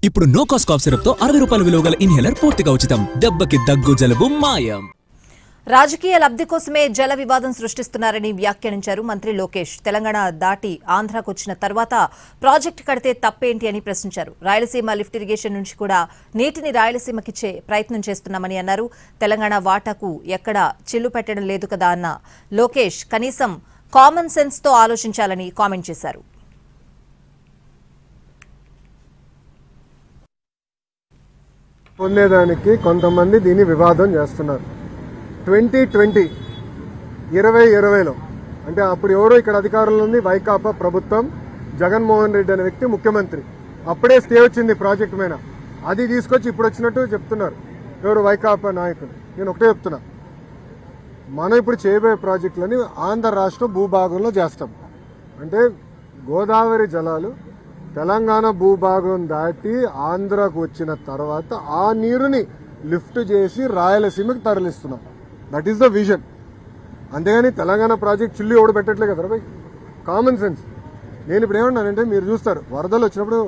ఇప్పుడు no cost cough syrup తో 60 రూపాయల విలువ గల ఇన్హేలర్ పూర్తిగా ఉచితం. దెబ్బకి దగ్గు జలుబు మాయం. రాజకీయ లబ్ధి కోసమే జల వివాదం సృష్టిస్తున్నారని వ్యాఖ్యానించారు మంత్రి లోకేష్. తెలంగాణ దాటి ఆంధ్రాకు వచ్చిన తర్వాత ప్రాజెక్టు కడితే తప్పేంటి అని ప్రశ్నించారు. రాయలసీమ లిఫ్ట్ ఇరిగేషన్ నుంచి కూడా నీటిని రాయలసీమకిచ్చే ప్రయత్నం చేస్తున్నామని అన్నారు. తెలంగాణ వాటాకు ఎక్కడా చిల్లు పెట్టడం లేదు కదా అన్న లోకేష్ కనీసం కామన్ సెన్స్ తో ఆలోచించాలని కామెంట్ చేశారు. పొందేదానికి కొంతమంది దీన్ని వివాదం చేస్తున్నారు. 2020లో అంటే అప్పుడు ఎవరో ఇక్కడ అధికారంలో ఉంది వైకాపా ప్రభుత్వం, జగన్మోహన్ రెడ్డి అనే వ్యక్తి ముఖ్యమంత్రి. అప్పుడే స్టే వచ్చింది ప్రాజెక్టు మీద. అది తీసుకొచ్చి ఇప్పుడు వచ్చినట్టు చెప్తున్నారు ఎవరు వైకాపా నాయకులు. నేను ఒకటే చెప్తున్నా, మనం ఇప్పుడు చేయబోయే ప్రాజెక్టులని ఆంధ్ర రాష్ట్ర భూభాగంలో చేస్తాం. అంటే గోదావరి జలాలు తెలంగాణ భూభాగం దాటి ఆంధ్రాకు వచ్చిన తర్వాత ఆ నీరుని లిఫ్ట్ చేసి రాయలసీమకి తరలిస్తున్నాం. That is the vision. అంతేగాని తెలంగాణ ప్రాజెక్ట్ చిల్లు ఎవడు పెట్టట్లే కదా. Common sense. నేను ఇప్పుడు ఏమన్నానంటే, మీరు చూస్తారు వరదలు వచ్చినప్పుడు